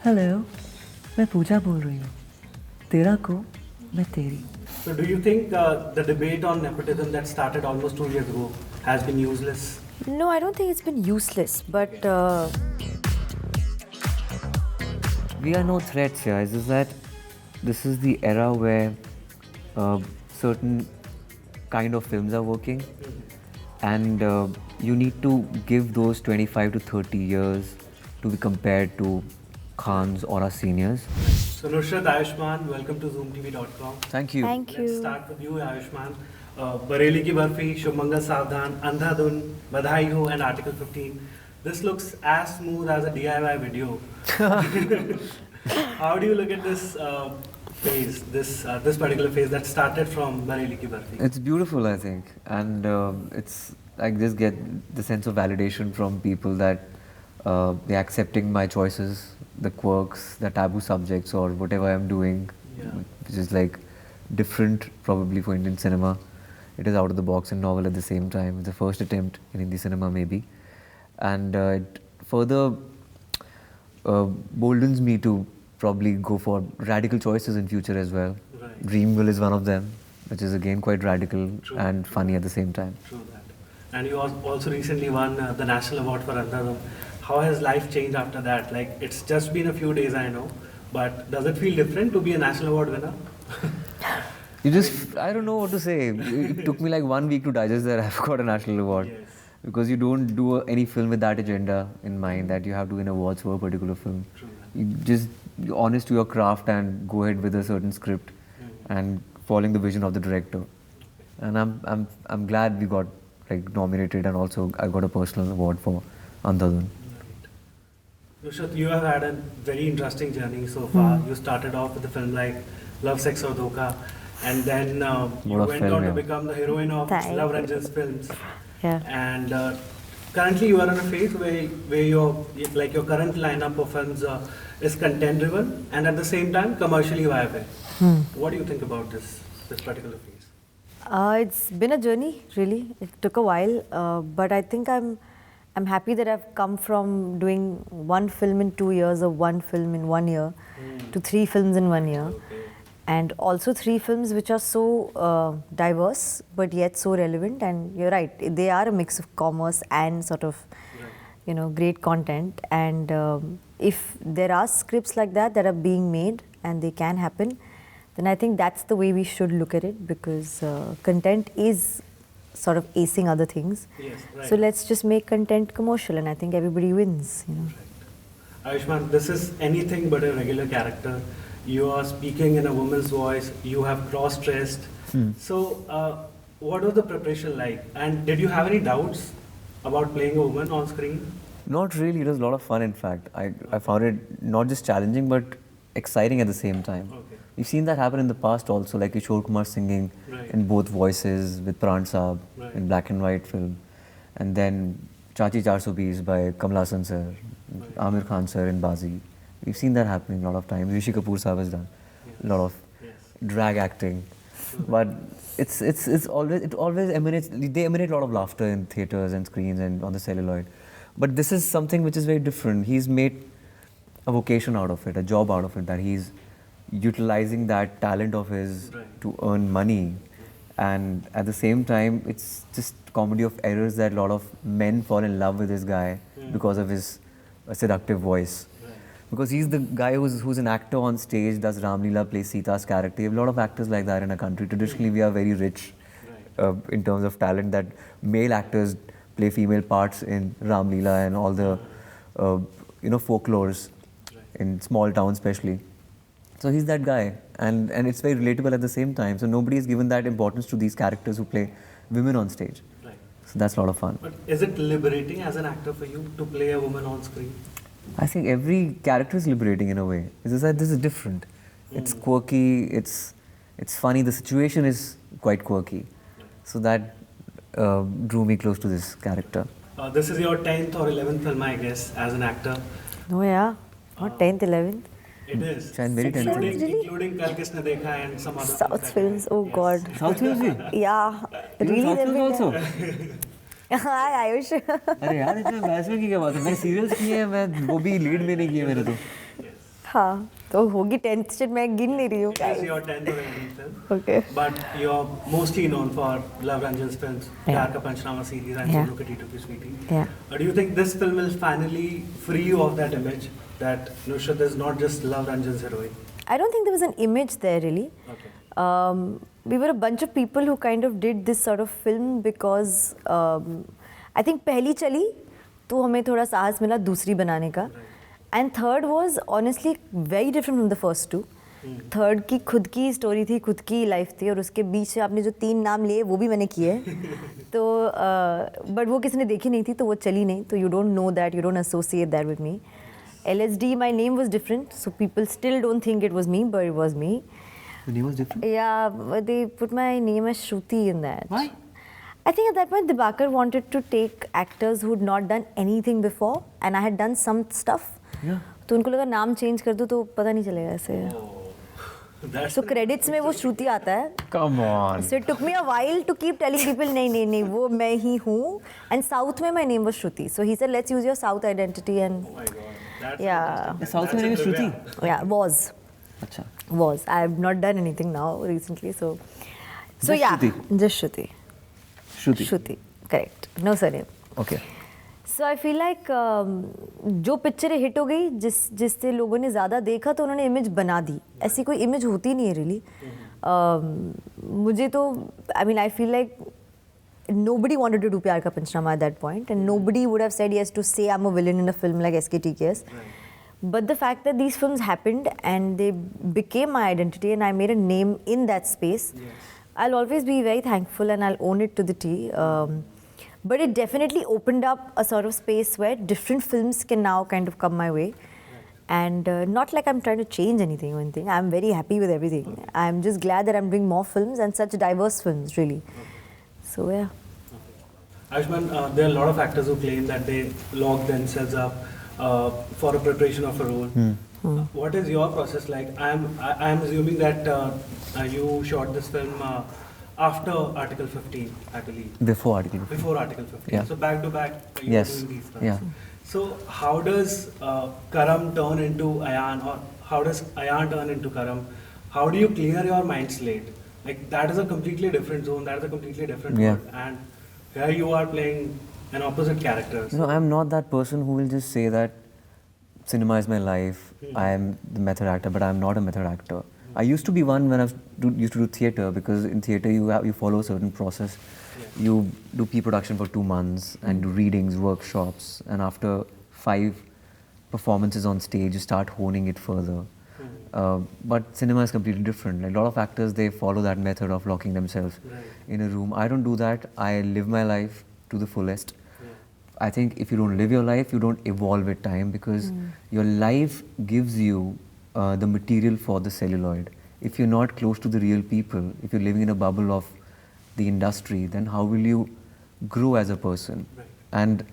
Hello, मैं पूजा बोल रही हूँ. तेरा को, मैं तेरी. So do you think the debate on nepotism that started almost 2 years ago has been useless? No, I don't think it's been useless, but We are no threats here. It's just that this is the era where certain kind of films are working, and you need to give those 25 to 30 years to be compared to Khans or our seniors. So Nusrat, Ayushman, welcome to ZoomTV.com. Thank you. thank you. Let's start with you, Ayushman. Bareilly Ki Barfi, Shubhmangal Savdhan, Andhadhun, Badhai Ho, and Article 15. This looks as smooth as a DIY video. How do you look at this phase, this particular phase that started from Bareilly Ki Barfi? It's beautiful, I think, and it's I just get the sense of validation from people that they're accepting my choices, the quirks, the taboo subjects, or whatever I'm doing, Yeah. which is like different probably for Indian cinema. It is out of the box and novel at the same time. It's the first attempt in Hindi cinema, maybe, and it further boldens me to probably go for radical choices in future as well. Right. Dreamville is one of them, which is again quite radical True. and funny at the same time. True that. And you also recently won the National Award for Andhadhun. How has life changed after that? Like, it's just been a few days, I know, but does it feel different to be a National Award winner? You just, I don't know what to say. It took me like 1 week to digest that I've got a national award. Yes. Because you don't do any film with that agenda in mind that you have to win awards for a particular film. True that. You just, you're honest to your craft and go ahead with a certain script and following the vision of the director. And I'm glad we got like nominated, and also I got a personal award for Andhadhun. Nusrat, you have had a very interesting journey so far. You started off with a film like Love, Sex or Dhoka, and then you What a went film, on to yeah. become the heroine of Thank Love you. Ranjan's films. Yeah. And currently you are in a phase where your current lineup of films is content driven and at the same time commercially viable. What do you think about this particular phase? It's been a journey, really. It took a while, but I think I'm happy that I've come from doing one film in 2 years or one film in 1 year to 3 films in 1 year. Okay. And also 3 films which are so diverse but yet so relevant. And you're right, they are a mix of commerce and sort of, you know, great content. And if there are scripts like that that are being made and they can happen, then I think that's the way we should look at it, because content is sort of acing other things. Yes, right. So let's just make content commercial, and I think everybody wins, you know. Ayushman, this is anything but a regular character. You are speaking in a woman's voice. You have cross-dressed. So, what was the preparation like? And did you have any doubts about playing a woman on screen? Not really, it was a lot of fun in fact. I found it not just challenging but exciting at the same time. Okay. We've seen that happen in the past also, like Kishore Kumar singing Right. in both voices with Pran Saab Right. in black and white film. And then Chachi 420 by Kamal Haasan sir, Amir Khan sir in Bazi. We've seen that happening a lot of times. Rishi Kapoor sir has done a lot of Yes. drag acting. But it always emanates, they emanate a lot of laughter in theatres and screens and on the celluloid. But this is something which is very different. He's made a vocation out of it, a job out of it, that he's utilizing that talent of his Right. to earn money. And at the same time, it's just comedy of errors that a lot of men fall in love with this guy because of his seductive voice. Right. Because he's the guy who's an actor on stage, does Ramleela, plays Sita's character. You have a lot of actors like that in our country. Traditionally, we are very rich in terms of talent, that male actors play female parts in Ramleela and all the folklores in small towns especially. So he's that guy, and it's very relatable at the same time. So nobody has given that importance to these characters who play women on stage. Right. So that's a lot of fun. But is it liberating as an actor for you to play a woman on screen? I think every character is liberating in a way. It's just that this is different. It's quirky, it's funny, the situation is quite quirky. So that drew me close to this character. This is your 10th or 11th film, I guess, as an actor. No, yeah, not 10th, 11th. It is. Shine very Six tense. films. Including Kal Kisne Dekha and some other South that films, I- oh yes. God. South films भी? Yeah, really South films them also? Hi, Ayush. अरे यार इतना embarrassment की क्या बात है? मैंने serials किए हैं, मैं वो भी lead में नहीं किए मेरे तो. हाँ तो होगी 10th shit मैं गिन नहीं रही हूँ It is your 10th or 11th film. Okay. But you're mostly known for Love Ranjan's films, Yeah. Pyar Ka Panchnama series and Yeah. Solo Kitty Toki Sweetie. Yeah. Do you think this film will finally free you of that image that Nushat is not just Love Ranjan's heroine? I don't think there was an image there really. Okay. We were a bunch of people who kind of did this sort of film because I think पहली चली तो हमें थोड़ा साहस मिला दूसरी बनाने का. And third was honestly very different from the first two. Third की खुद की स्टोरी थी, खुद की लाइफ थी और उसके बीच से आपने जो 3 नाम लिए वो भी मैंने किए. तो बट वो किसी ने देखी नहीं थी तो वो चली नहीं. तो you don't know that, you don't associate that with me. LSD, my name was different, so people still don't think it was me, but it was me. The name was different? Yeah, but they put my name as Shruti in that. Why? I think at that point Dibakar wanted to take actors who had not done anything before and I had done some stuff. Yeah. तो उनको लगा नाम change कर दो तो पता नहीं चलेगा ऐसे. That's So credits में वो श्रुति आता है. Come on. So it took me a while to keep telling people नहीं वो मैं ही हूँ. And South में my name was Shruti. So he said let's use your South identity and Oh my God. That's yeah. interesting. The South That's name a is Shruti? trivia. Yeah, was. Acha. Was. I have not done anything now recently, so Just yeah, Shruti? just Shruti. Shruti. Shruti, correct. No surname. Okay. So I feel like जो पिक्चरें hit हो गई जिससे लोगों ने ज़्यादा देखा तो उन्होंने इमेज बना दी. ऐसी कोई इमेज होती नहीं है रियली. मुझे तो I mean I feel like nobody wanted to do Pyar Ka Panchnama at that point and nobody would have said yes to say I'm a villain in a film like SKTKS. But the fact that these films happened and they became my identity and I made a name in that space, I'll always be very thankful and I'll own it to the T. But it definitely opened up a sort of space where different films can now kind of come my way. And not like I'm trying to change anything or anything. I'm very happy with everything. I'm just glad that I'm doing more films and such diverse films, really. So, yeah. Ayushmann, there are a lot of actors who claim that they lock themselves up for a preparation of a role. What is your process like? I'm assuming that you shot this film after Article 15, I believe. Before Article 15. Before Article 15. Yeah. So back to back, you Yes. were doing these films. Yeah. So how does Karam turn into Ayan, or how does Ayan turn into Karam? How do you clear your mind slate? Like that is a completely different zone. That is a completely different Yeah. world. And here you are playing an opposite character. You know, I'm not that person who will just say that cinema is my life. I am the method actor, but I'm not a method actor. I used to be one when I used to do theatre, because in theatre you follow a certain process. You do pre-production for 2 months and do readings, workshops, and after 5 performances on stage, you start honing it further. But cinema is completely different. Like a lot of actors, they follow that method of locking themselves in a room. I don't do that. I live my life to the fullest. I think if you don't live your life, you don't evolve with time, because your life gives you the material for the celluloid. If you're not close to the real people, if you're living in a bubble of the industry, then how will you grow as a person? And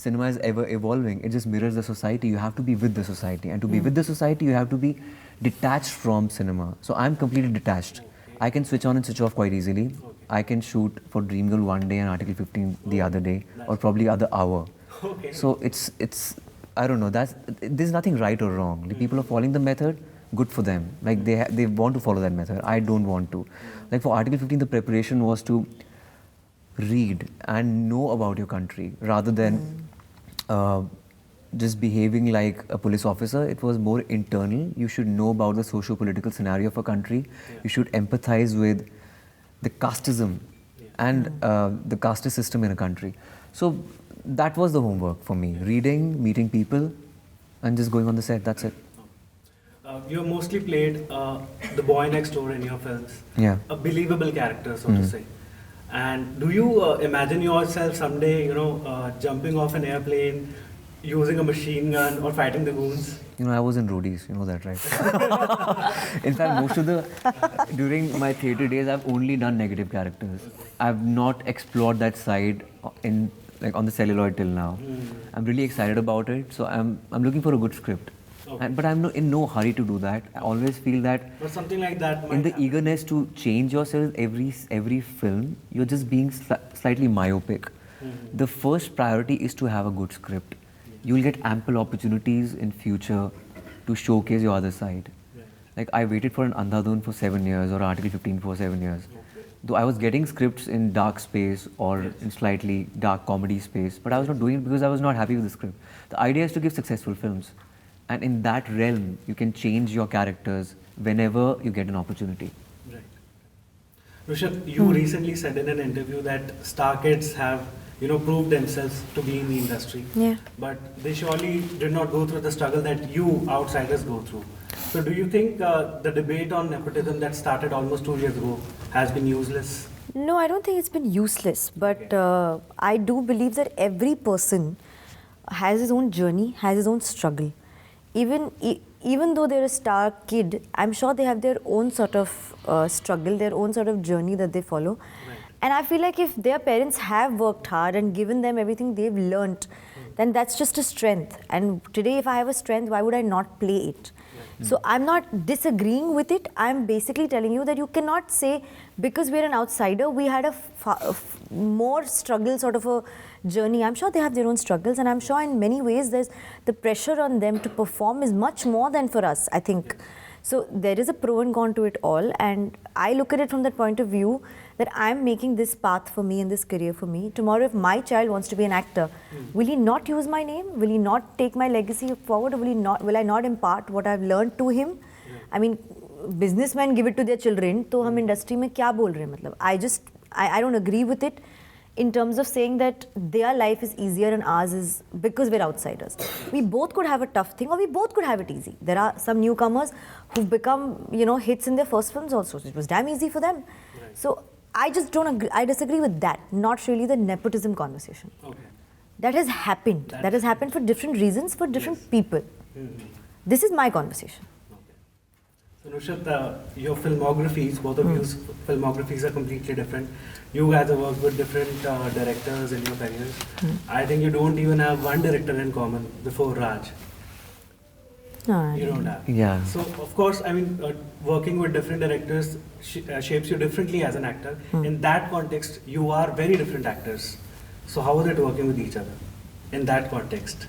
cinema is ever evolving. It just mirrors the society. You have to be with the society. And to be with the society, you have to be detached from cinema. So I'm completely detached. I can switch on and switch off quite easily. I can shoot for Dream Girl one day and Article 15 the other day, or probably other hour. Okay. So it's I don't know. There's nothing right or wrong. The people are following the method. Good for them. Like they want to follow that method. I don't want to. Like for Article 15, the preparation was to read and know about your country rather than just behaving like a police officer. It was more internal. You should know about the socio-political scenario of a country. You should empathize with the casteism and the caste system in a country. So that was the homework for me. Reading, meeting people, and just going on the set. That's it. You have mostly played the boy next door in your films. Yeah. A believable character, so to say. And do you imagine yourself someday, jumping off an airplane, using a machine gun, or fighting the goons? You know, I was in roadies, you know that, right? In fact, during my theatre days, I've only done negative characters. I've not explored that side on the celluloid till now. I'm really excited about it, so I'm looking for a good script. Okay. But I'm in no hurry to do that. I always feel that But something like that might in the happen. eagerness to change yourself every film, you're just being slightly myopic. The first priority is to have a good script. You will get ample opportunities in future to showcase your other side. Right. Like I waited for an Andhadhun for 7 years or Article 15 for 7 years. Though I was getting scripts in dark space or in slightly dark comedy space, but I was not doing it because I was not happy with the script. The idea is to give successful films. And in that realm, you can change your characters whenever you get an opportunity. Right. Rishabh, you recently said in an interview that star kids have, proved themselves to be in the industry. Yeah. But they surely did not go through the struggle that you outsiders go through. So do you think the debate on nepotism that started almost 2 years ago has been useless? No, I don't think it's been useless, but I do believe that every person has his own journey, has his own struggle. Even though they're a star kid, I'm sure they have their own sort of struggle, their own sort of journey that they follow. Right. And I feel like if their parents have worked hard and given them everything they've learnt, then that's just a strength. And today, if I have a strength, why would I not play it? So I'm not disagreeing with it. I'm basically telling you that you cannot say because we're an outsider, we had a more struggle sort of a journey. I'm sure they have their own struggles, and I'm sure in many ways there's the pressure on them to perform is much more than for us, I think. So there is a pro and con to it all, and I look at it from that point of view that I'm making this path for me and this career for me. Tomorrow, if my child wants to be an actor, will he not use my name? Will he not take my legacy forward? Or will I not impart what I've learned to him? I mean, businessmen give it to their children. तो हम industry में क्या बोल रहे हैं मतलब? I don't agree with it in terms of saying that their life is easier and ours is because we're outsiders. We both could have a tough thing or we both could have it easy. There are some newcomers who've become, hits in their first films also. So it was damn easy for them. Right. So I just don't agree. I disagree with that. Not really the nepotism conversation. Okay. That has happened. That has happened for different reasons for different people. Mm-hmm. This is my conversation. So Nushat, your filmographies, both of your filmographies are completely different. You guys have worked with different directors in your careers. I think you don't even have one director in common before Raj. No, You don't have. Yeah. So of course, working with different directors shapes you differently as an actor. In that context, you are very different actors. So how is it working with each other in that context?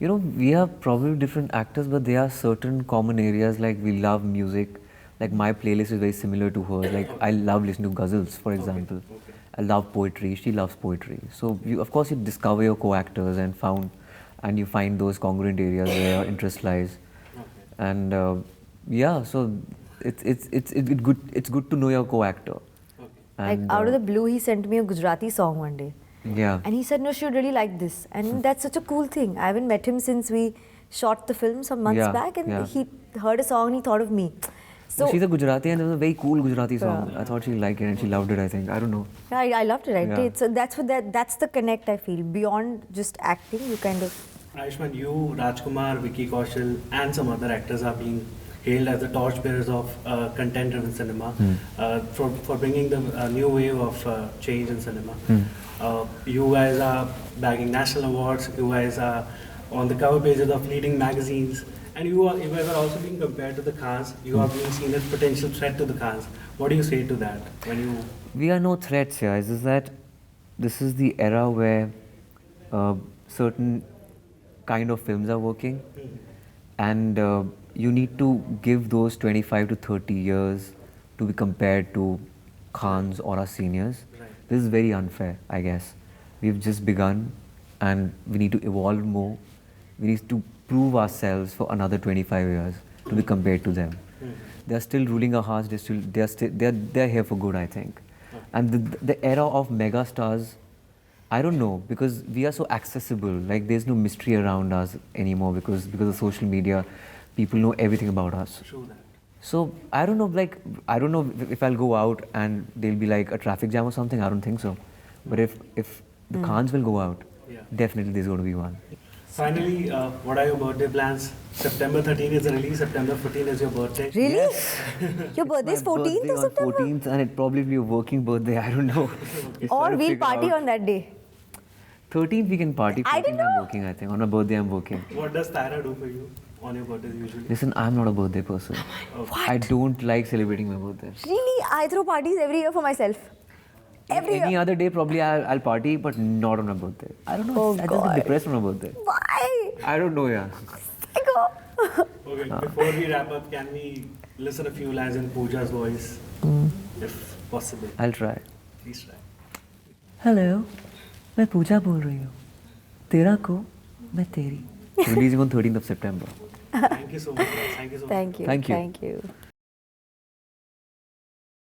We are probably different actors, but there are certain common areas, like we love music. Like my playlist is very similar to hers. Like I love listening to ghazals, for example. Okay. I love poetry. She loves poetry. So of course you discover your co-actors and you find those congruent areas where your interest lies. Okay. And so it's good to know your co-actor. Okay. Like And, out of the blue, he sent me a Gujarati song one day. Yeah. And he said, no, she would really like this. And that's such a cool thing. I haven't met him since we shot the film some months back, and he heard a song and he thought of me. So She's a Gujarati and it was a very cool Gujarati song. I thought she'd like it and she loved it, I think. I don't know. I loved it. Yeah. So that's the connect I feel. Beyond just acting, you kind of... Ayushmann, you, Rajkumar, Vicky Kaushal, and some other actors are being hailed as the torchbearers of content-driven cinema for bringing the new wave of change in cinema. You guys are bagging national awards. You guys are on the cover pages of leading magazines, and you guys are also being compared to the Khans. You are being seen as potential threat to the Khans. What do you say to that when you? We are no threats here. It's just that this is the era where certain kind of films are working, and you need to give those 25 to 30 years to be compared to Khans or our seniors. Right. This is very unfair, I guess. We've just begun and we need to evolve more. We need to prove ourselves for another 25 years to be compared to them. They're still ruling our hearts. They're here for good, I think. And the era of mega stars, I don't know, because we are so accessible. Like there's no mystery around us anymore because of social media. People know everything about us. True that. So I don't know if I'll go out and there'll be like a traffic jam or something. I don't think so. But if the Khans will go out, definitely there's going to be one. Finally, what are your birthday plans? September 13th is the release. September 14th is your birthday. Really? Yes. Your birthday is 14th birthday of on September? 14th and it probably be a working birthday. I don't know. Or we'll party on that day. 13th we can party. I didn't 14th I'm know. working, I think. On my birthday I'm working. What does Tyra do for you on your birthdays usually? Listen, I'm not a birthday person. I don't like celebrating my birthday. Really? I throw parties every year for myself. Every Any year. other day probably I'll party, but not on my birthday. I don't know. Oh, I just God. get depressed on my birthday. Why? I don't know, yeah. Psycho. Okay, before we wrap up, can we listen a few lines in Pooja's voice, if possible? I'll try. Please try. Hello, मैं पूजा बोल रही हूँ. तेरा को, मैं तेरी. Releasing on 13th of September. Thank you so much. Thank you so much. Thank you. Thank you. Thank you.